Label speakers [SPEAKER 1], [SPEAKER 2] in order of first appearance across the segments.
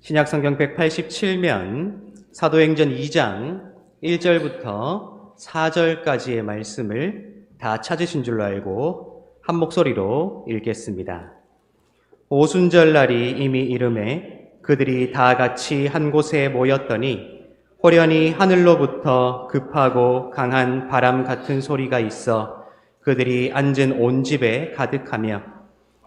[SPEAKER 1] 신약성경 187면 사도행전 2장 1절부터 4절까지의 말씀을 다 찾으신 줄로 알고 한 목소리로 읽겠습니다. 오순절날이 이미 이름에 그들이 다 같이 한 곳에 모였더니 호련히 하늘로부터 급하고 강한 바람 같은 소리가 있어 그들이 앉은 온 집에 가득하며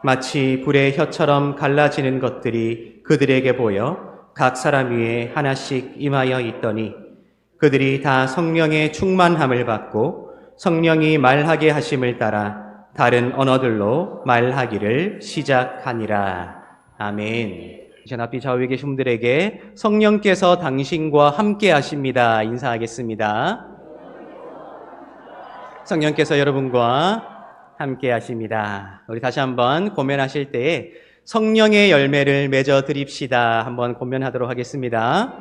[SPEAKER 1] 마치 불의 혀처럼 갈라지는 것들이 그들에게 보여 각 사람 위에 하나씩 임하여 있더니 그들이 다 성령의 충만함을 받고 성령이 말하게 하심을 따라 다른 언어들로 말하기를 시작하니라. 아멘. 전 앞뒤 좌우에 계신 분들에게 성령께서 당신과 함께 하십니다. 인사하겠습니다. 성령께서 여러분과 함께 하십니다. 우리 다시 한번 고면하실 때에 성령의 열매를 맺어 드립시다. 한번 고면하도록 하겠습니다.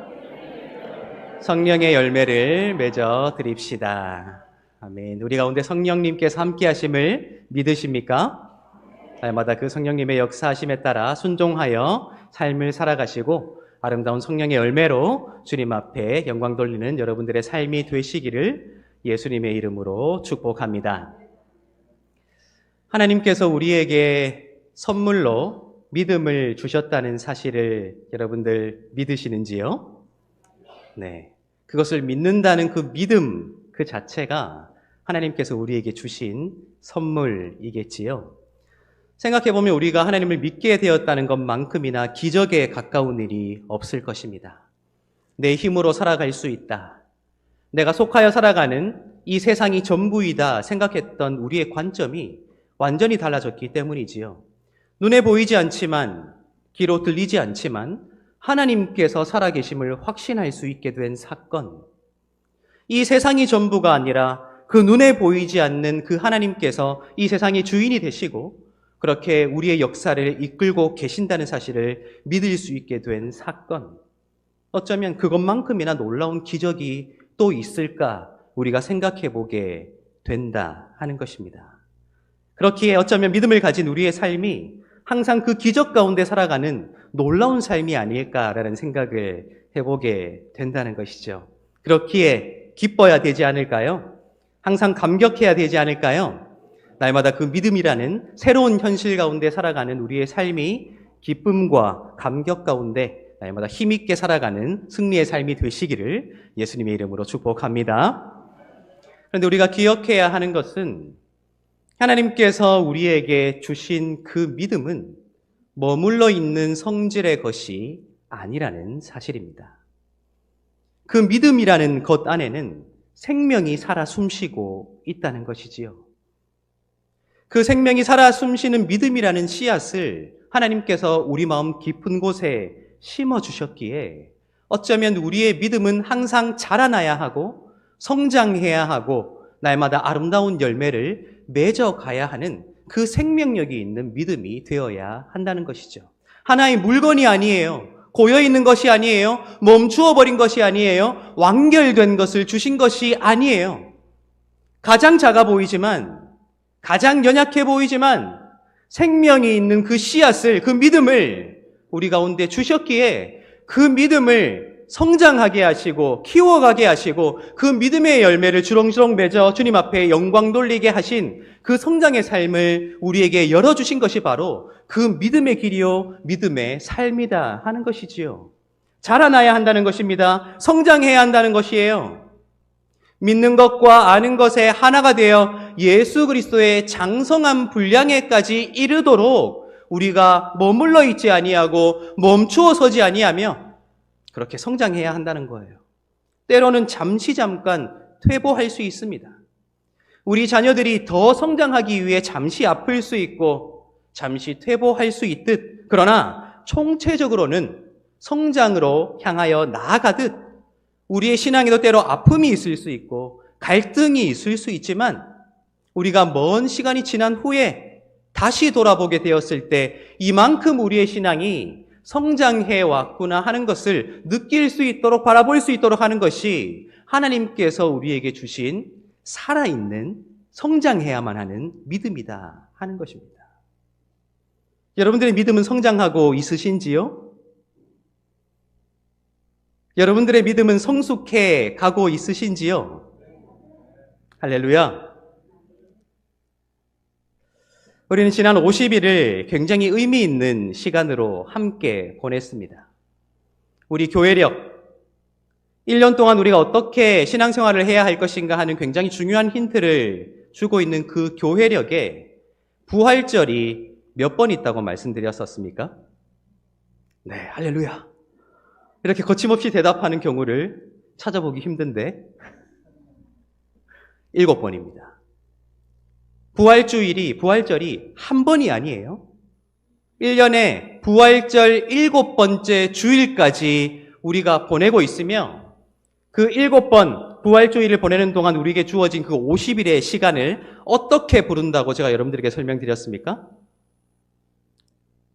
[SPEAKER 1] 성령의 열매를 맺어 드립시다. 아멘. 우리 가운데 성령님께서 함께 하심을 믿으십니까? 날마다 그 성령님의 역사하심에 따라 순종하여 삶을 살아가시고 아름다운 성령의 열매로 주님 앞에 영광 돌리는 여러분들의 삶이 되시기를 예수님의 이름으로 축복합니다. 하나님께서 우리에게 선물로 믿음을 주셨다는 사실을 여러분들 믿으시는지요? 네. 그것을 믿는다는 그 믿음 그 자체가 하나님께서 우리에게 주신 선물이겠지요. 생각해보면 우리가 하나님을 믿게 되었다는 것만큼이나 기적에 가까운 일이 없을 것입니다. 내 힘으로 살아갈 수 있다. 내가 속하여 살아가는 이 세상이 전부이다 생각했던 우리의 관점이 완전히 달라졌기 때문이지요. 눈에 보이지 않지만, 귀로 들리지 않지만 하나님께서 살아계심을 확신할 수 있게 된 사건. 이 세상이 전부가 아니라 그 눈에 보이지 않는 그 하나님께서 이 세상의 주인이 되시고 그렇게 우리의 역사를 이끌고 계신다는 사실을 믿을 수 있게 된 사건. 어쩌면 그것만큼이나 놀라운 기적이 또 있을까 우리가 생각해 보게 된다 하는 것입니다. 그렇기에 어쩌면 믿음을 가진 우리의 삶이 항상 그 기적 가운데 살아가는 놀라운 삶이 아닐까라는 생각을 해보게 된다는 것이죠. 그렇기에 기뻐야 되지 않을까요? 항상 감격해야 되지 않을까요? 날마다 그 믿음이라는 새로운 현실 가운데 살아가는 우리의 삶이 기쁨과 감격 가운데 날마다 힘있게 살아가는 승리의 삶이 되시기를 예수님의 이름으로 축복합니다. 그런데 우리가 기억해야 하는 것은 하나님께서 우리에게 주신 그 믿음은 머물러 있는 성질의 것이 아니라는 사실입니다. 그 믿음이라는 것 안에는 생명이 살아 숨쉬고 있다는 것이지요. 그 생명이 살아 숨쉬는 믿음이라는 씨앗을 하나님께서 우리 마음 깊은 곳에 심어주셨기에 어쩌면 우리의 믿음은 항상 자라나야 하고 성장해야 하고 날마다 아름다운 열매를 맺어가야 하는 그 생명력이 있는 믿음이 되어야 한다는 것이죠. 하나의 물건이 아니에요. 고여있는 것이 아니에요. 멈추어버린 것이 아니에요. 완결된 것을 주신 것이 아니에요. 가장 작아 보이지만, 가장 연약해 보이지만 생명이 있는 그 씨앗을, 그 믿음을 우리 가운데 주셨기에 그 믿음을 성장하게 하시고 키워가게 하시고 그 믿음의 열매를 주렁주렁 맺어 주님 앞에 영광 돌리게 하신 그 성장의 삶을 우리에게 열어주신 것이 바로 그 믿음의 길이요 믿음의 삶이다 하는 것이지요. 자라나야 한다는 것입니다. 성장해야 한다는 것이에요. 믿는 것과 아는 것에 하나가 되어 예수 그리스도의 장성한 분량에까지 이르도록 우리가 머물러 있지 아니하고 멈추어 서지 아니하며 그렇게 성장해야 한다는 거예요. 때로는 잠깐 퇴보할 수 있습니다. 우리 자녀들이 더 성장하기 위해 잠시 아플 수 있고 잠시 퇴보할 수 있듯 그러나 총체적으로는 성장으로 향하여 나아가듯 우리의 신앙에도 때로 아픔이 있을 수 있고 갈등이 있을 수 있지만 우리가 먼 시간이 지난 후에 다시 돌아보게 되었을 때 이만큼 우리의 신앙이 성장해 왔구나 하는 것을 느낄 수 있도록 바라볼 수 있도록 하는 것이 하나님께서 우리에게 주신 살아있는 성장해야만 하는 믿음이다 하는 것입니다. 여러분들의 믿음은 성장하고 있으신지요? 여러분들의 믿음은 성숙해 가고 있으신지요? 할렐루야. 우리는 지난 50일을 굉장히 의미 있는 시간으로 함께 보냈습니다. 우리 교회력, 1년 동안 우리가 어떻게 신앙생활을 해야 할 것인가 하는 굉장히 중요한 힌트를 주고 있는 그 교회력에 부활절이 몇 번 있다고 말씀드렸었습니까? 네, 할렐루야. 이렇게 거침없이 대답하는 경우를 찾아보기 힘든데 7번입니다. 부활절이 한 번이 아니에요. 1년에 부활절 7번째 주일까지 우리가 보내고 있으며 그 7번 부활주일을 보내는 동안 우리에게 주어진 그 50일의 시간을 어떻게 부른다고 제가 여러분들에게 설명드렸습니까?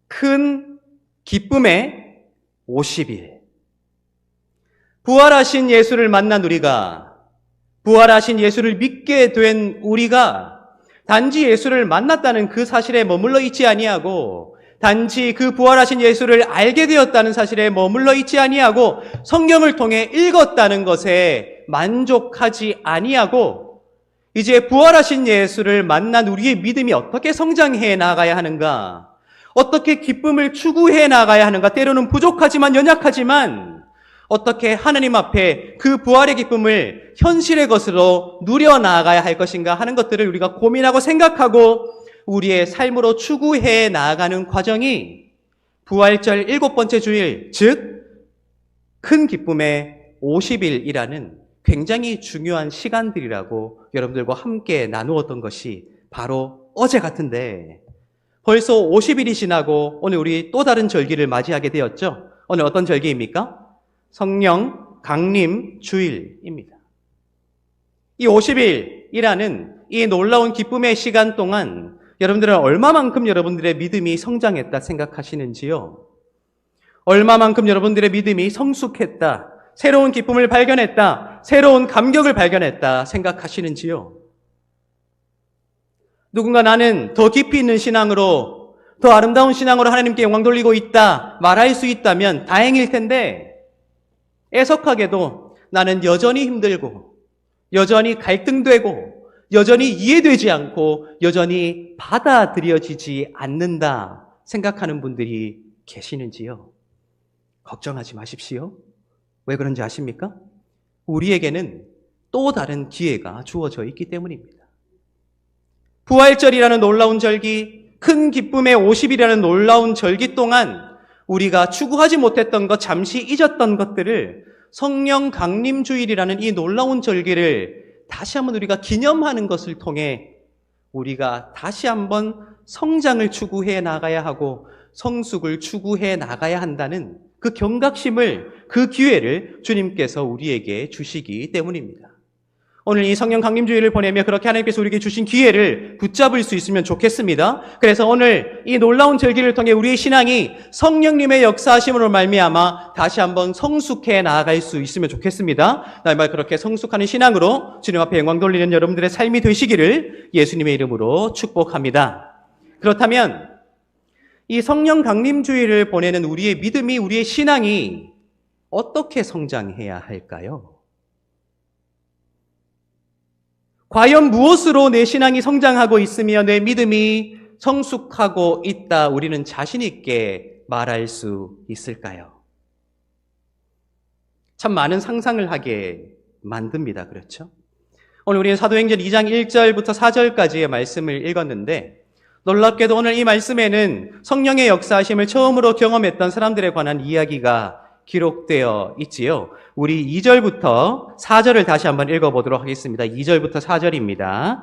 [SPEAKER 1] 큰 기쁨의 50일. 부활하신 예수를 만난 우리가, 부활하신 예수를 믿게 된 우리가 단지 예수를 만났다는 그 사실에 머물러 있지 아니하고 단지 그 부활하신 예수를 알게 되었다는 사실에 머물러 있지 아니하고 성경을 통해 읽었다는 것에 만족하지 아니하고 이제 부활하신 예수를 만난 우리의 믿음이 어떻게 성장해 나가야 하는가, 어떻게 기쁨을 추구해 나가야 하는가, 때로는 부족하지만 연약하지만 어떻게 하나님 앞에 그 부활의 기쁨을 현실의 것으로 누려나가야 할 것인가 하는 것들을 우리가 고민하고 생각하고 우리의 삶으로 추구해 나아가는 과정이 부활절 7번째 주일, 즉 큰 기쁨의 50일이라는 굉장히 중요한 시간들이라고 여러분들과 함께 나누었던 것이 바로 어제 같은데 벌써 50일이 지나고 오늘 우리 또 다른 절기를 맞이하게 되었죠. 오늘 어떤 절기입니까? 성령 강림 주일입니다. 이 50일이라는 이 놀라운 기쁨의 시간 동안 여러분들은 얼마만큼 여러분들의 믿음이 성장했다 생각하시는지요? 얼마만큼 여러분들의 믿음이 성숙했다, 새로운 기쁨을 발견했다, 새로운 감격을 발견했다 생각하시는지요? 누군가 나는 더 깊이 있는 신앙으로, 더 아름다운 신앙으로 하나님께 영광 돌리고 있다 말할 수 있다면 다행일 텐데 애석하게도 나는 여전히 힘들고 여전히 갈등되고 여전히 이해되지 않고 여전히 받아들여지지 않는다 생각하는 분들이 계시는지요? 걱정하지 마십시오. 왜 그런지 아십니까? 우리에게는 또 다른 기회가 주어져 있기 때문입니다. 부활절이라는 놀라운 절기, 큰 기쁨의 50일이라는 놀라운 절기 동안 우리가 추구하지 못했던 것, 잠시 잊었던 것들을 성령 강림 주일이라는 이 놀라운 절기를 다시 한번 우리가 기념하는 것을 통해 우리가 다시 한번 성장을 추구해 나가야 하고 성숙을 추구해 나가야 한다는 그 경각심을, 그 기회를 주님께서 우리에게 주시기 때문입니다. 오늘 이 성령 강림주의를 보내며 그렇게 하나님께서 우리에게 주신 기회를 붙잡을 수 있으면 좋겠습니다. 그래서 오늘 이 놀라운 절기를 통해 우리의 신앙이 성령님의 역사하심으로 말미암아 다시 한번 성숙해 나아갈 수 있으면 좋겠습니다. 정말 그렇게 성숙하는 신앙으로 주님 앞에 영광 돌리는 여러분들의 삶이 되시기를 예수님의 이름으로 축복합니다. 그렇다면 이 성령 강림주의를 보내는 우리의 믿음이, 우리의 신앙이 어떻게 성장해야 할까요? 과연 무엇으로 내 신앙이 성장하고 있으며 내 믿음이 성숙하고 있다 우리는 자신 있게 말할 수 있을까요? 참 많은 상상을 하게 만듭니다. 그렇죠? 오늘 우리는 사도행전 2장 1절부터 4절까지의 말씀을 읽었는데 놀랍게도 오늘 이 말씀에는 성령의 역사하심을 처음으로 경험했던 사람들에 관한 이야기가 기록되어 있지요. 우리 2절부터 4절을 다시 한번 읽어보도록 하겠습니다. 2절부터 4절입니다.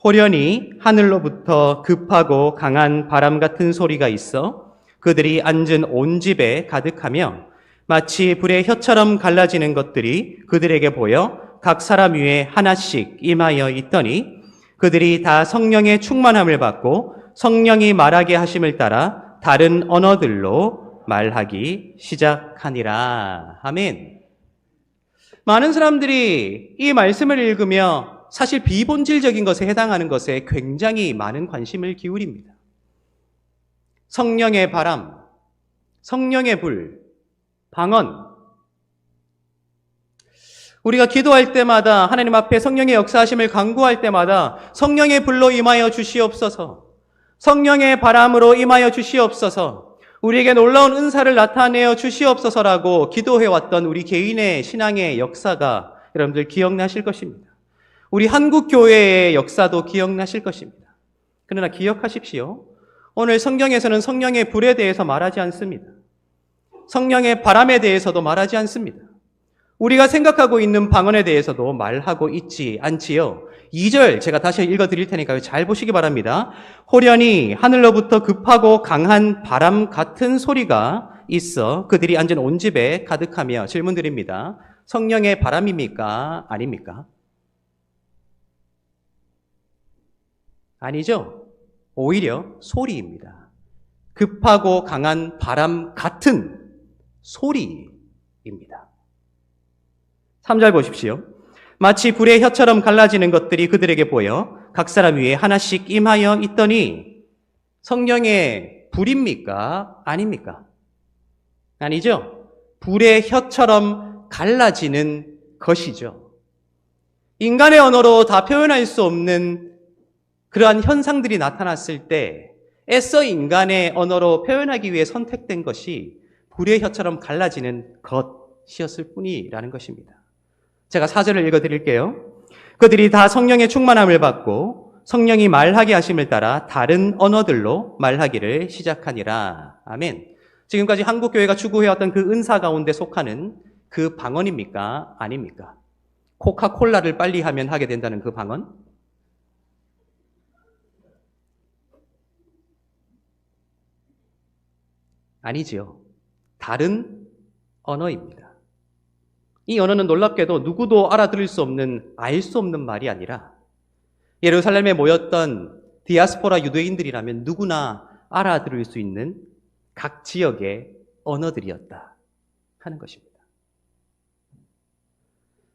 [SPEAKER 1] 호련히 하늘로부터 급하고 강한 바람 같은 소리가 있어 그들이 앉은 온 집에 가득하며 마치 불의 혀처럼 갈라지는 것들이 그들에게 보여 각 사람 위에 하나씩 임하여 있더니 그들이 다 성령의 충만함을 받고 성령이 말하게 하심을 따라 다른 언어들로 말하기 시작하니라. 아멘. 많은 사람들이 이 말씀을 읽으며 사실 비본질적인 것에 해당하는 것에 굉장히 많은 관심을 기울입니다. 성령의 바람, 성령의 불, 방언, 우리가 기도할 때마다 하나님 앞에 성령의 역사하심을 간구할 때마다 성령의 불로 임하여 주시옵소서, 성령의 바람으로 임하여 주시옵소서, 우리에게 놀라운 은사를 나타내어 주시옵소서라고 기도해왔던 우리 개인의 신앙의 역사가 여러분들 기억나실 것입니다. 우리 한국교회의 역사도 기억나실 것입니다. 그러나 기억하십시오. 오늘 성경에서는 성령의 불에 대해서 말하지 않습니다. 성령의 바람에 대해서도 말하지 않습니다. 우리가 생각하고 있는 방언에 대해서도 말하고 있지 않지요. 2절 제가 다시 읽어드릴 테니까 잘 보시기 바랍니다. 호련히 하늘로부터 급하고 강한 바람 같은 소리가 있어 그들이 앉은 온 집에 가득하며, 질문드립니다. 성령의 바람입니까? 아닙니까? 아니죠. 오히려 소리입니다. 급하고 강한 바람 같은 소리입니다. 3절 보십시오. 마치 불의 혀처럼 갈라지는 것들이 그들에게 보여 각 사람 위에 하나씩 임하여 있더니, 성령의 불입니까? 아닙니까? 아니죠. 불의 혀처럼 갈라지는 것이죠. 인간의 언어로 다 표현할 수 없는 그러한 현상들이 나타났을 때 애써 인간의 언어로 표현하기 위해 선택된 것이 불의 혀처럼 갈라지는 것이었을 뿐이라는 것입니다. 제가 4절을 읽어드릴게요. 그들이 다 성령의 충만함을 받고 성령이 말하게 하심을 따라 다른 언어들로 말하기를 시작하니라. 아멘. 지금까지 한국교회가 추구해왔던 그 은사 가운데 속하는 그 방언입니까? 아닙니까? 코카콜라를 빨리 하면 하게 된다는 그 방언? 아니지요. 다른 언어입니다. 이 언어는 놀랍게도 누구도 알아들을 수 없는, 알 수 없는 말이 아니라 예루살렘에 모였던 디아스포라 유대인들이라면 누구나 알아들을 수 있는 각 지역의 언어들이었다 하는 것입니다.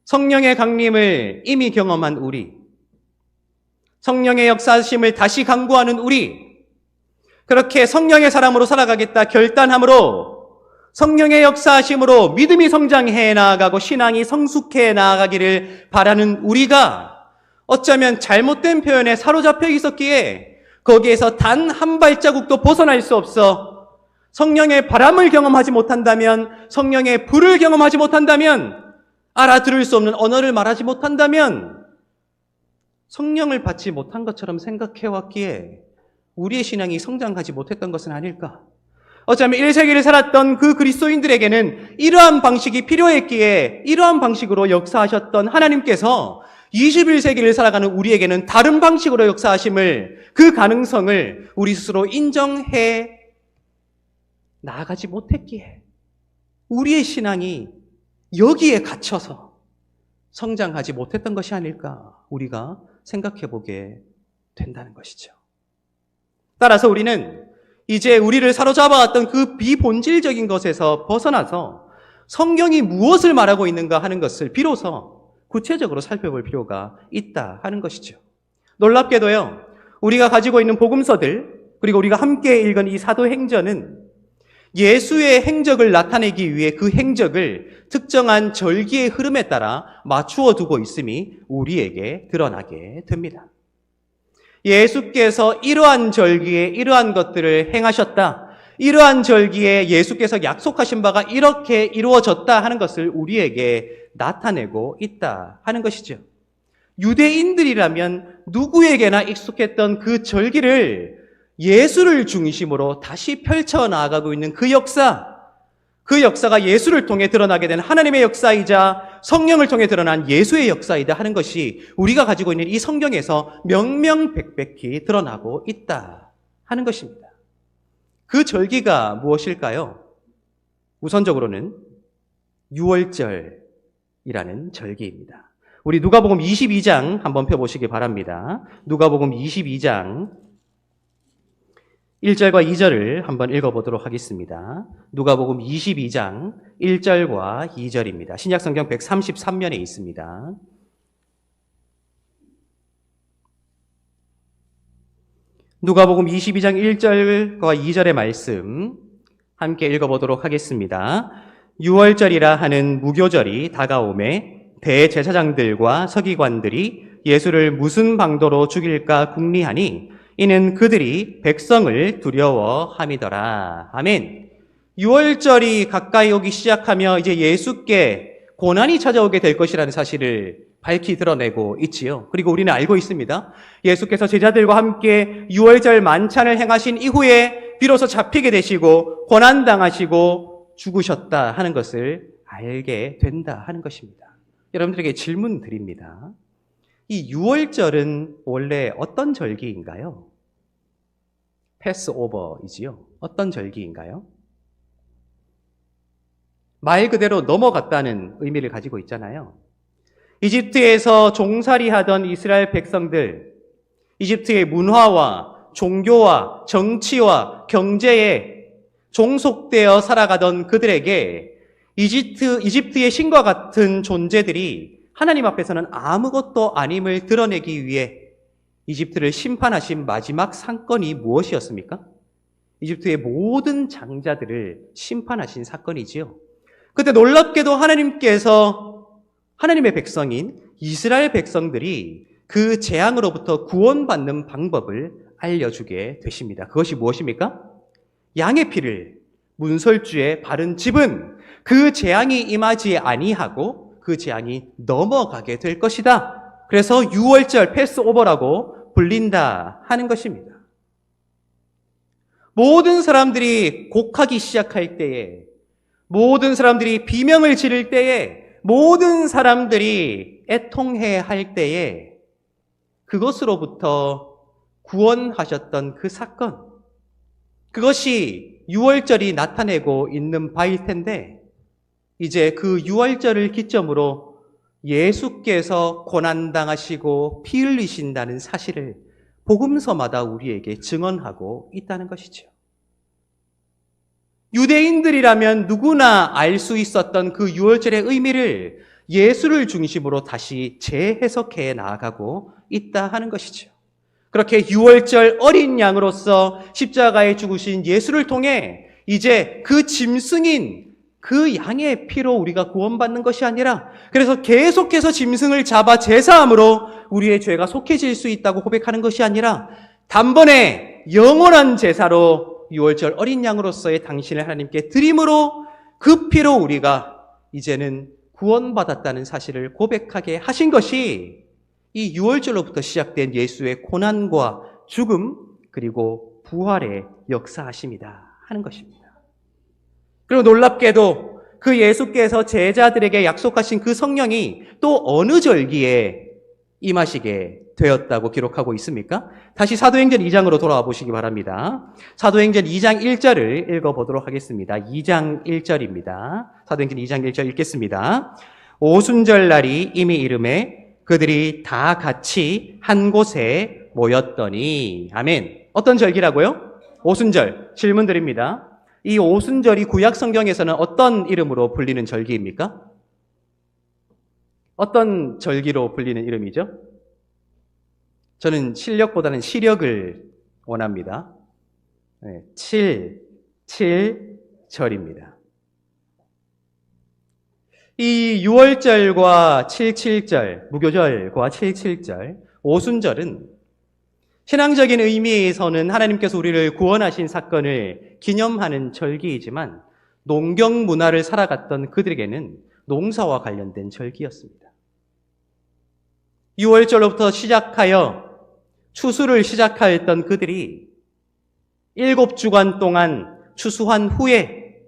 [SPEAKER 1] 성령의 강림을 이미 경험한 우리, 성령의 역사하심을 다시 간구하는 우리, 그렇게 성령의 사람으로 살아가겠다 결단함으로 성령의 역사하심으로 믿음이 성장해 나아가고 신앙이 성숙해 나아가기를 바라는 우리가 어쩌면 잘못된 표현에 사로잡혀 있었기에 거기에서 단 한 발자국도 벗어날 수 없어 성령의 바람을 경험하지 못한다면, 성령의 불을 경험하지 못한다면, 알아들을 수 없는 언어를 말하지 못한다면 성령을 받지 못한 것처럼 생각해왔기에 우리의 신앙이 성장하지 못했던 것은 아닐까? 어쩌면 1세기를 살았던 그 그리스도인들에게는 이러한 방식이 필요했기에 이러한 방식으로 역사하셨던 하나님께서 21세기를 살아가는 우리에게는 다른 방식으로 역사하심을, 그 가능성을 우리 스스로 인정해 나아가지 못했기에 우리의 신앙이 여기에 갇혀서 성장하지 못했던 것이 아닐까 우리가 생각해 보게 된다는 것이죠. 따라서 우리는 이제 우리를 사로잡아왔던 그 비본질적인 것에서 벗어나서 성경이 무엇을 말하고 있는가 하는 것을 비로소 구체적으로 살펴볼 필요가 있다 하는 것이죠. 놀랍게도요, 우리가 가지고 있는 복음서들, 그리고 우리가 함께 읽은 이 사도행전은 예수의 행적을 나타내기 위해 그 행적을 특정한 절기의 흐름에 따라 맞추어 두고 있음이 우리에게 드러나게 됩니다. 예수께서 이러한 절기에 이러한 것들을 행하셨다, 이러한 절기에 예수께서 약속하신 바가 이렇게 이루어졌다 하는 것을 우리에게 나타내고 있다 하는 것이죠. 유대인들이라면 누구에게나 익숙했던 그 절기를 예수를 중심으로 다시 펼쳐나가고 있는 그 역사가 예수를 통해 드러나게 된 하나님의 역사이자 성령을 통해 드러난 예수의 역사이다 하는 것이 우리가 가지고 있는 이 성경에서 명명백백히 드러나고 있다 하는 것입니다. 그 절기가 무엇일까요? 우선적으로는 유월절이라는 절기입니다. 우리 누가복음 22장 한번 펴보시기 바랍니다. 누가복음 22장 1절과 2절을 한번 읽어보도록 하겠습니다. 누가복음 22장 1절과 2절입니다. 신약성경 133면에 있습니다. 누가복음 22장 1절과 2절의 말씀 함께 읽어보도록 하겠습니다. 유월절이라 하는 무교절이 다가오매 대제사장들과 서기관들이 예수를 무슨 방도로 죽일까 궁리하니 이는 그들이 백성을 두려워함이더라. 아멘. 6월절이 가까이 오기 시작하며 이제 예수께 고난이 찾아오게 될 것이라는 사실을 밝히 드러내고 있지요. 그리고 우리는 알고 있습니다. 예수께서 제자들과 함께 6월절 만찬을 행하신 이후에 비로소 잡히게 되시고 고난당하시고 죽으셨다 하는 것을 알게 된다 하는 것입니다. 여러분들에게 질문 드립니다. 이 6월절은 원래 어떤 절기인가요? 패스오버이지요. 어떤 절기인가요? 말 그대로 넘어갔다는 의미를 가지고 있잖아요. 이집트에서 종살이하던 이스라엘 백성들, 이집트의 문화와 종교와 정치와 경제에 종속되어 살아가던 그들에게 이집트의 신과 같은 존재들이 하나님 앞에서는 아무것도 아님을 드러내기 위해 이집트를 심판하신 마지막 사건이 무엇이었습니까? 이집트의 모든 장자들을 심판하신 사건이지요. 그때 놀랍게도 하나님께서 하나님의 백성인 이스라엘 백성들이 그 재앙으로부터 구원받는 방법을 알려주게 되십니다. 그것이 무엇입니까? 양의 피를 문설주에 바른 집은 그 재앙이 임하지 아니하고 그 재앙이 넘어가게 될 것이다. 그래서 6월절 패스오버라고 불린다 하는 것입니다. 모든 사람들이 곡하기 시작할 때에, 모든 사람들이 비명을 지를 때에, 모든 사람들이 애통해 할 때에 그것으로부터 구원하셨던 그 사건, 그것이 6월절이 나타내고 있는 바일 텐데, 이제 그 6월절을 기점으로 예수께서 고난당하시고 피 흘리신다는 사실을 복음서마다 우리에게 증언하고 있다는 것이죠. 유대인들이라면 누구나 알 수 있었던 그 6월절의 의미를 예수를 중심으로 다시 재해석해 나아가고 있다 하는 것이죠. 그렇게 6월절 어린 양으로서 십자가에 죽으신 예수를 통해 이제 그 짐승인 그 양의 피로 우리가 구원받는 것이 아니라, 그래서 계속해서 짐승을 잡아 제사함으로 우리의 죄가 속해질 수 있다고 고백하는 것이 아니라 단번에 영원한 제사로 6월절 어린 양으로서의 당신을 하나님께 드림으로 그 피로 우리가 이제는 구원받았다는 사실을 고백하게 하신 것이 이 6월절로부터 시작된 예수의 고난과 죽음 그리고 부활의 역사하심이다 하는 것입니다. 그리고 놀랍게도 그 예수께서 제자들에게 약속하신 그 성령이 또 어느 절기에 임하시게 되었다고 기록하고 있습니까? 다시 사도행전 2장으로 돌아와 보시기 바랍니다. 사도행전 2장 1절을 읽어보도록 하겠습니다. 2장 1절입니다. 사도행전 2장 1절 읽겠습니다. 오순절 날이 이미 이름에 그들이 다 같이 한 곳에 모였더니. 아멘. 어떤 절기라고요? 오순절. 질문 드립니다. 이 오순절이 구약 성경에서는 어떤 이름으로 불리는 절기입니까? 어떤 절기로 불리는 이름이죠? 저는 실력보다는 시력을 원합니다. 7절입니다. 이 6월절과 77절, 무교절과 77절, 오순절은 신앙적인 의미에서는 하나님께서 우리를 구원하신 사건을 기념하는 절기이지만 농경 문화를 살아갔던 그들에게는 농사와 관련된 절기였습니다. 6월절로부터 시작하여 추수를 시작하였던 그들이 7주간 동안 추수한 후에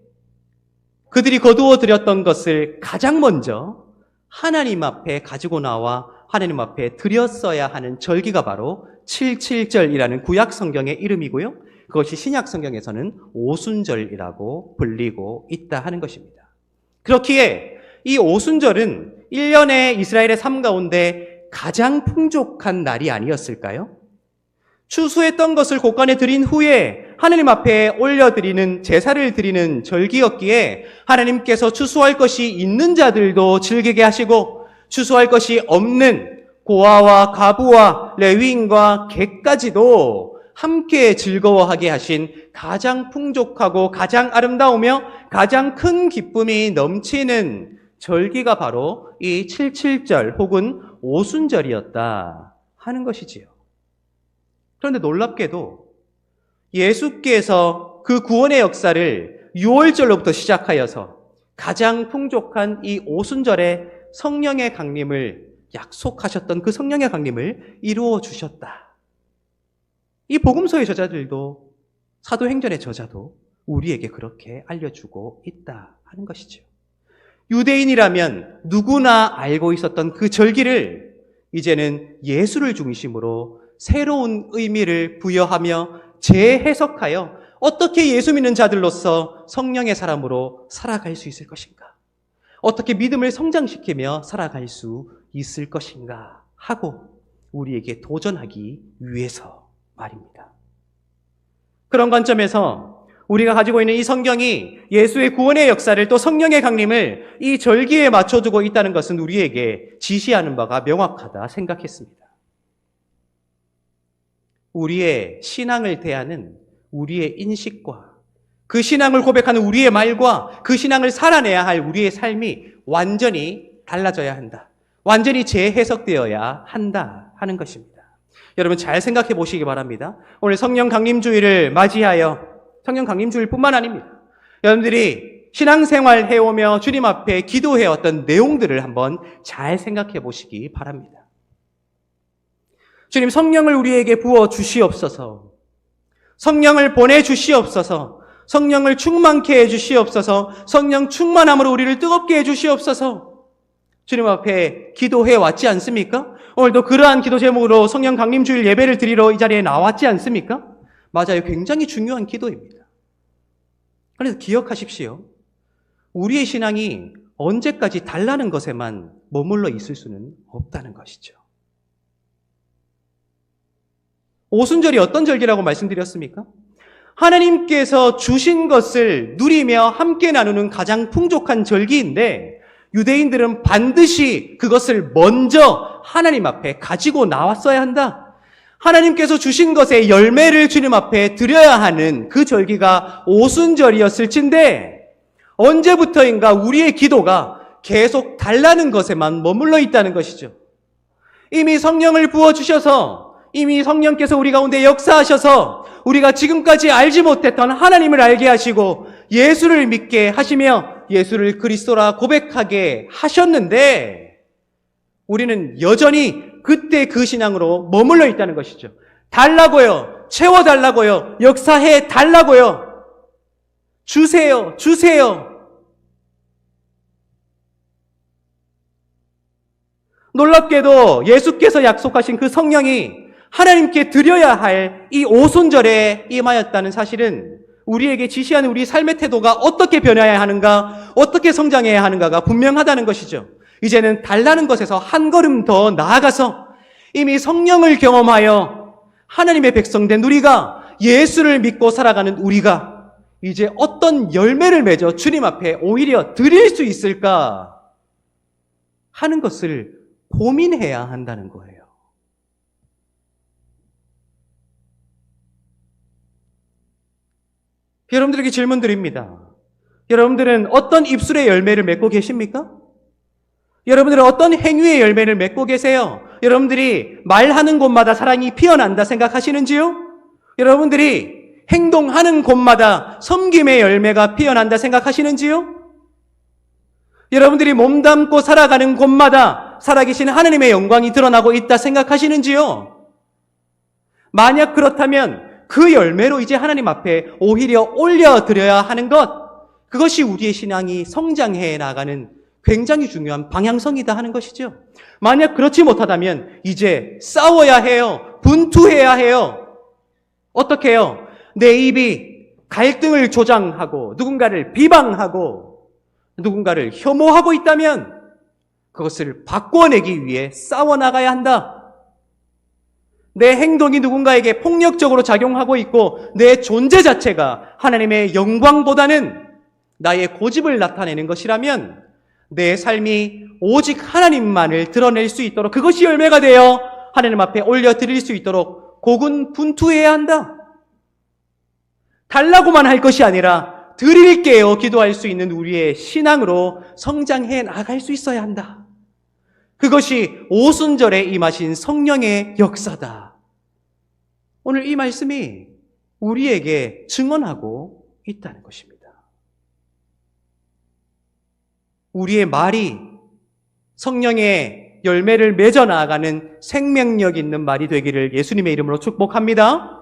[SPEAKER 1] 그들이 거두어 드렸던 것을 가장 먼저 하나님 앞에 가지고 나와 하나님 앞에 드렸어야 하는 절기가 바로 77절이라는 구약 성경의 이름이고요. 그것이 신약 성경에서는 오순절이라고 불리고 있다 하는 것입니다. 그렇기에 이 오순절은 1년의 이스라엘의 삶 가운데 가장 풍족한 날이 아니었을까요? 추수했던 것을 곳간에 드린 후에 하나님 앞에 올려드리는 제사를 드리는 절기였기에 하나님께서 추수할 것이 있는 자들도 즐기게 하시고 추수할 것이 없는 고아와 과부와 레위인과 객까지도 함께 즐거워하게 하신 가장 풍족하고 가장 아름다우며 가장 큰 기쁨이 넘치는 절기가 바로 이 77절 혹은 오순절이었다 하는 것이지요. 그런데 놀랍게도 예수께서 그 구원의 역사를 6월절로부터 시작하여서 가장 풍족한 이 오순절에 성령의 강림을 약속하셨던 그 성령의 강림을 이루어 주셨다. 이 복음서의 저자들도 사도행전의 저자도 우리에게 그렇게 알려주고 있다 하는 것이죠. 유대인이라면 누구나 알고 있었던 그 절기를 이제는 예수를 중심으로 새로운 의미를 부여하며 재해석하여 어떻게 예수 믿는 자들로서 성령의 사람으로 살아갈 수 있을 것인가? 어떻게 믿음을 성장시키며 살아갈 수 있을 것인가? 하고 우리에게 도전하기 위해서 말입니다. 그런 관점에서 우리가 가지고 있는 이 성경이 예수의 구원의 역사를 또 성령의 강림을 이 절기에 맞춰두고 있다는 것은 우리에게 지시하는 바가 명확하다 생각했습니다. 우리의 신앙을 대하는 우리의 인식과 그 신앙을 고백하는 우리의 말과 그 신앙을 살아내야 할 우리의 삶이 완전히 달라져야 한다. 완전히 재해석되어야 한다 하는 것입니다. 여러분 잘 생각해 보시기 바랍니다. 오늘 성령 강림주일을 맞이하여 성령 강림주일뿐만 아닙니다. 여러분들이 신앙생활 해오며 주님 앞에 기도해왔던 내용들을 한번 잘 생각해 보시기 바랍니다. 주님 성령을 우리에게 부어 주시옵소서. 성령을 보내주시옵소서. 성령을 충만케 해주시옵소서. 성령 충만함으로 우리를 뜨겁게 해주시옵소서. 주님 앞에 기도해 왔지 않습니까? 오늘도 그러한 기도 제목으로 성령 강림주일 예배를 드리러 이 자리에 나왔지 않습니까? 맞아요. 굉장히 중요한 기도입니다. 그래서 기억하십시오. 우리의 신앙이 언제까지 달라는 것에만 머물러 있을 수는 없다는 것이죠. 오순절이 어떤 절기라고 말씀드렸습니까? 하나님께서 주신 것을 누리며 함께 나누는 가장 풍족한 절기인데 유대인들은 반드시 그것을 먼저 하나님 앞에 가지고 나왔어야 한다. 하나님께서 주신 것의 열매를 주님 앞에 드려야 하는 그 절기가 오순절이었을진데 언제부터인가 우리의 기도가 계속 달라는 것에만 머물러 있다는 것이죠. 이미 성령을 부어주셔서 이미 성령께서 우리 가운데 역사하셔서 우리가 지금까지 알지 못했던 하나님을 알게 하시고 예수를 믿게 하시며 예수를 그리스도라 고백하게 하셨는데 우리는 여전히 그때 그 신앙으로 머물러 있다는 것이죠. 달라고요. 채워달라고요. 역사해 달라고요. 주세요. 주세요. 놀랍게도 예수께서 약속하신 그 성령이 하나님께 드려야 할 이 오순절에 임하였다는 사실은 우리에게 지시하는 우리 삶의 태도가 어떻게 변해야 하는가, 어떻게 성장해야 하는가가 분명하다는 것이죠. 이제는 달라는 것에서 한 걸음 더 나아가서 이미 성령을 경험하여 하나님의 백성된 우리가 예수를 믿고 살아가는 우리가 이제 어떤 열매를 맺어 주님 앞에 오히려 드릴 수 있을까 하는 것을 고민해야 한다는 거예요. 여러분들에게 질문 드립니다. 여러분들은 어떤 입술의 열매를 맺고 계십니까? 여러분들은 어떤 행위의 열매를 맺고 계세요? 여러분들이 말하는 곳마다 사랑이 피어난다 생각하시는지요? 여러분들이 행동하는 곳마다 섬김의 열매가 피어난다 생각하시는지요? 여러분들이 몸담고 살아가는 곳마다 살아계신 하나님의 영광이 드러나고 있다 생각하시는지요? 만약 그렇다면 그 열매로 이제 하나님 앞에 오히려 올려드려야 하는 것, 그것이 우리의 신앙이 성장해 나가는 굉장히 중요한 방향성이다 하는 것이죠. 만약 그렇지 못하다면 이제 싸워야 해요. 분투해야 해요. 어떻게 해요? 내 입이 갈등을 조장하고 누군가를 비방하고 누군가를 혐오하고 있다면 그것을 바꿔내기 위해 싸워나가야 한다. 내 행동이 누군가에게 폭력적으로 작용하고 있고 내 존재 자체가 하나님의 영광보다는 나의 고집을 나타내는 것이라면 내 삶이 오직 하나님만을 드러낼 수 있도록 그것이 열매가 되어 하나님 앞에 올려드릴 수 있도록 고군분투해야 한다. 달라고만 할 것이 아니라 드릴게요 기도할 수 있는 우리의 신앙으로 성장해 나갈 수 있어야 한다. 그것이 오순절에 임하신 성령의 역사다. 오늘 이 말씀이 우리에게 증언하고 있다는 것입니다. 우리의 말이 성령의 열매를 맺어 나아가는 생명력 있는 말이 되기를 예수님의 이름으로 축복합니다.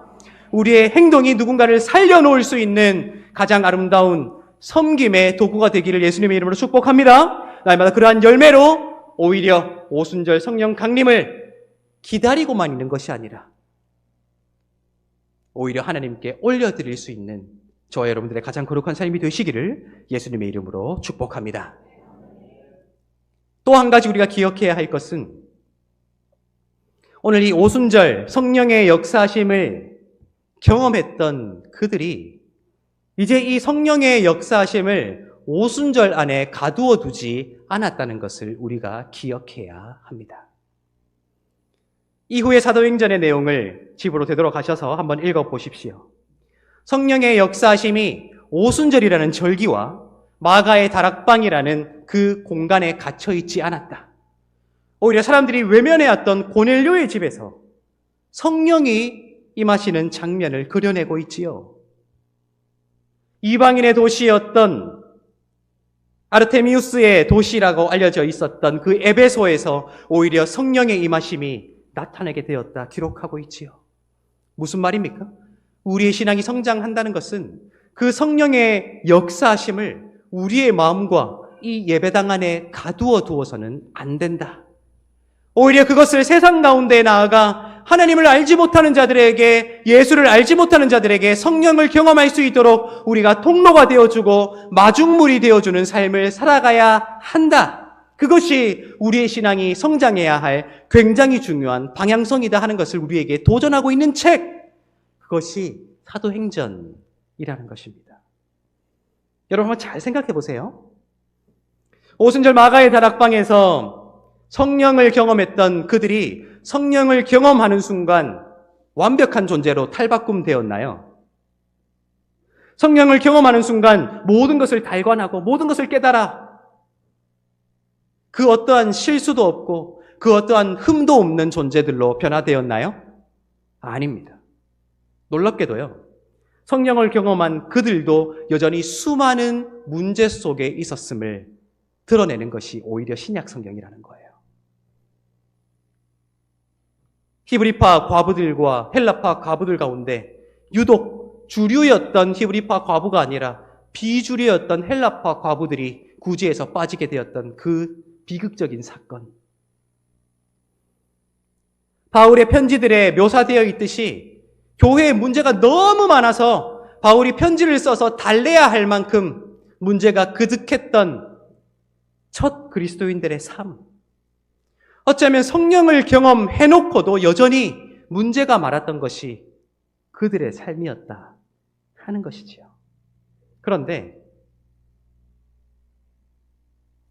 [SPEAKER 1] 우리의 행동이 누군가를 살려놓을 수 있는 가장 아름다운 섬김의 도구가 되기를 예수님의 이름으로 축복합니다. 날마다 그러한 열매로 오히려 오순절 성령 강림을 기다리고만 있는 것이 아니라 오히려 하나님께 올려드릴 수 있는 저와 여러분들의 가장 거룩한 삶이 되시기를 예수님의 이름으로 축복합니다. 또 한 가지 우리가 기억해야 할 것은 오늘 이 오순절 성령의 역사하심을 경험했던 그들이 이제 이 성령의 역사하심을 오순절 안에 가두어 두지 않았다는 것을 우리가 기억해야 합니다. 이후의 사도행전의 내용을 집으로 되돌아가셔서 한번 읽어보십시오. 성령의 역사하심이 오순절이라는 절기와 마가의 다락방이라는 그 공간에 갇혀있지 않았다. 오히려 사람들이 외면해왔던 고넬료의 집에서 성령이 임하시는 장면을 그려내고 있지요. 이방인의 도시였던 아르테미우스의 도시라고 알려져 있었던 그 에베소에서 오히려 성령의 임하심이 나타나게 되었다 기록하고 있지요. 무슨 말입니까? 우리의 신앙이 성장한다는 것은 그 성령의 역사하심을 우리의 마음과 이 예배당 안에 가두어 두어서는 안 된다. 오히려 그것을 세상 가운데 나아가 하나님을 알지 못하는 자들에게, 예수를 알지 못하는 자들에게 성령을 경험할 수 있도록 우리가 통로가 되어주고 마중물이 되어주는 삶을 살아가야 한다. 그것이 우리의 신앙이 성장해야 할 굉장히 중요한 방향성이다 하는 것을 우리에게 도전하고 있는 책, 그것이 사도행전이라는 것입니다. 여러분 한번 잘 생각해 보세요. 오순절 마가의 다락방에서 성령을 경험했던 그들이 성령을 경험하는 순간 완벽한 존재로 탈바꿈되었나요? 성령을 경험하는 순간 모든 것을 달관하고 모든 것을 깨달아 그 어떠한 실수도 없고 그 어떠한 흠도 없는 존재들로 변화되었나요? 아닙니다. 놀랍게도요. 성령을 경험한 그들도 여전히 수많은 문제 속에 있었음을 드러내는 것이 오히려 신약 성경이라는 거예요. 히브리파 과부들과 헬라파 과부들 가운데 유독 주류였던 히브리파 과부가 아니라 비주류였던 헬라파 과부들이 구제에서 빠지게 되었던 그 비극적인 사건. 바울의 편지들에 묘사되어 있듯이 교회에 문제가 너무 많아서 바울이 편지를 써서 달래야 할 만큼 문제가 그득했던 첫 그리스도인들의 삶. 어쩌면 성령을 경험해놓고도 여전히 문제가 많았던 것이 그들의 삶이었다 하는 것이지요. 그런데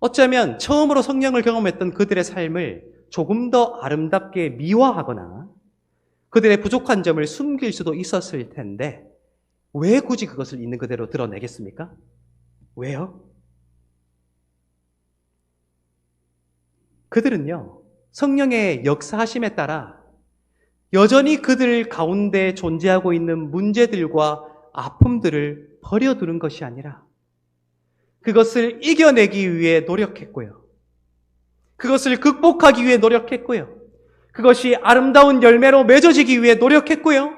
[SPEAKER 1] 어쩌면 처음으로 성령을 경험했던 그들의 삶을 조금 더 아름답게 미화하거나 그들의 부족한 점을 숨길 수도 있었을 텐데 왜 굳이 그것을 있는 그대로 드러내겠습니까? 왜요? 그들은요, 성령의 역사하심에 따라 여전히 그들 가운데 존재하고 있는 문제들과 아픔들을 버려두는 것이 아니라 그것을 이겨내기 위해 노력했고요. 그것을 극복하기 위해 노력했고요. 그것이 아름다운 열매로 맺어지기 위해 노력했고요.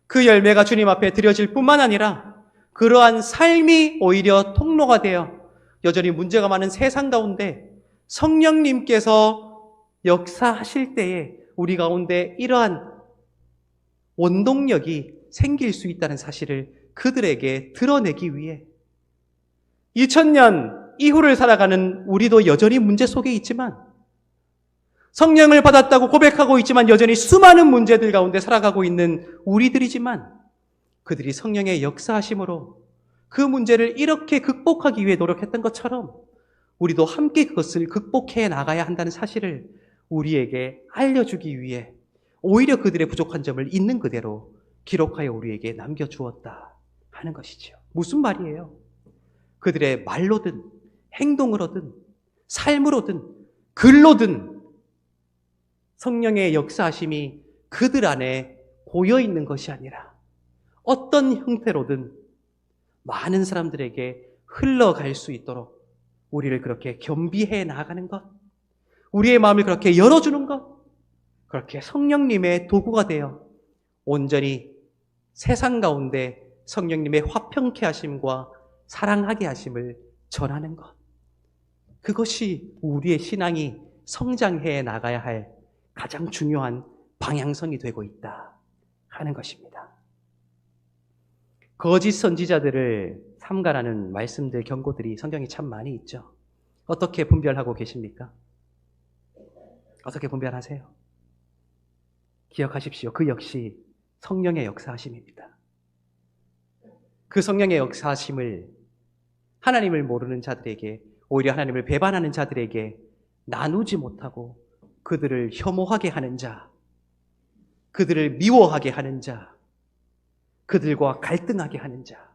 [SPEAKER 1] 그 열매가 주님 앞에 드려질 뿐만 아니라 그러한 삶이 오히려 통로가 되어 여전히 문제가 많은 세상 가운데 성령님께서 역사하실 때에 우리 가운데 이러한 원동력이 생길 수 있다는 사실을 그들에게 드러내기 위해 2000년 이후를 살아가는 우리도 여전히 문제 속에 있지만 성령을 받았다고 고백하고 있지만 여전히 수많은 문제들 가운데 살아가고 있는 우리들이지만 그들이 성령의 역사하심으로 그 문제를 이렇게 극복하기 위해 노력했던 것처럼 우리도 함께 그것을 극복해 나가야 한다는 사실을 우리에게 알려주기 위해 오히려 그들의 부족한 점을 있는 그대로 기록하여 우리에게 남겨주었다 하는 것이죠. 무슨 말이에요? 그들의 말로든 행동으로든 삶으로든 글로든 성령의 역사하심이 그들 안에 고여 있는 것이 아니라 어떤 형태로든 많은 사람들에게 흘러갈 수 있도록 우리를 그렇게 겸비해 나가는 것, 우리의 마음을 그렇게 열어주는 것, 그렇게 성령님의 도구가 되어 온전히 세상 가운데 성령님의 화평케 하심과 사랑하게 하심을 전하는 것. 그것이 우리의 신앙이 성장해 나가야 할 가장 중요한 방향성이 되고 있다 하는 것입니다. 거짓 선지자들을 삼가라는 말씀들, 경고들이 성경에 참 많이 있죠. 어떻게 분별하고 계십니까? 어떻게 분별하세요? 기억하십시오. 그 역시 성령의 역사하심입니다. 그 성령의 역사하심을 하나님을 모르는 자들에게, 오히려 하나님을 배반하는 자들에게 나누지 못하고 그들을 혐오하게 하는 자, 그들을 미워하게 하는 자, 그들과 갈등하게 하는 자,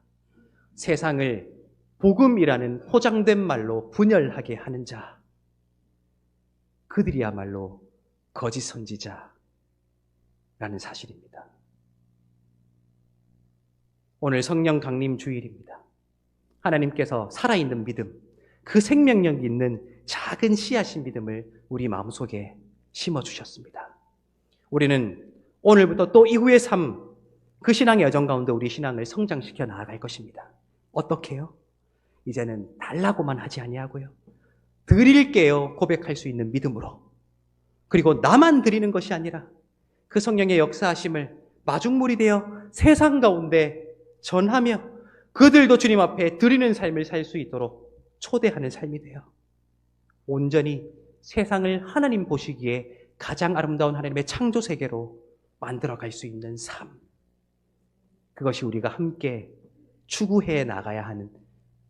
[SPEAKER 1] 세상을 복음이라는 포장된 말로 분열하게 하는 자, 그들이야말로 거짓 선지자라는 사실입니다. 오늘 성령 강림 주일입니다. 하나님께서 살아있는 믿음, 그 생명력 있는 작은 씨앗인 믿음을 우리 마음속에 심어주셨습니다. 우리는 오늘부터 또 이후의 삶, 그 신앙의 여정 가운데 우리 신앙을 성장시켜 나아갈 것입니다. 어떻게요? 이제는 달라고만 하지 아니하고요, 드릴게요 고백할 수 있는 믿음으로, 그리고 나만 드리는 것이 아니라 그 성령의 역사하심을 마중물이 되어 세상 가운데 전하며 그들도 주님 앞에 드리는 삶을 살 수 있도록 초대하는 삶이 되어 온전히 세상을 하나님 보시기에 가장 아름다운 하나님의 창조 세계로 만들어갈 수 있는 삶, 그것이 우리가 함께 추구해 나가야 하는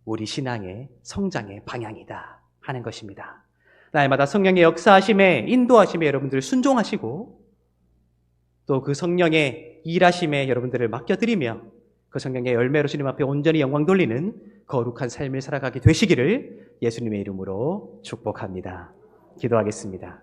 [SPEAKER 1] 우리 신앙의 성장의 방향이다 하는 것입니다. 날마다 성령의 역사하심에, 인도하심에 여러분들 순종하시고 또 그 성령의 일하심에 여러분들을 맡겨드리며 그 성령의 열매로 주님 앞에 온전히 영광 돌리는 거룩한 삶을 살아가게 되시기를 예수님의 이름으로 축복합니다. 기도하겠습니다.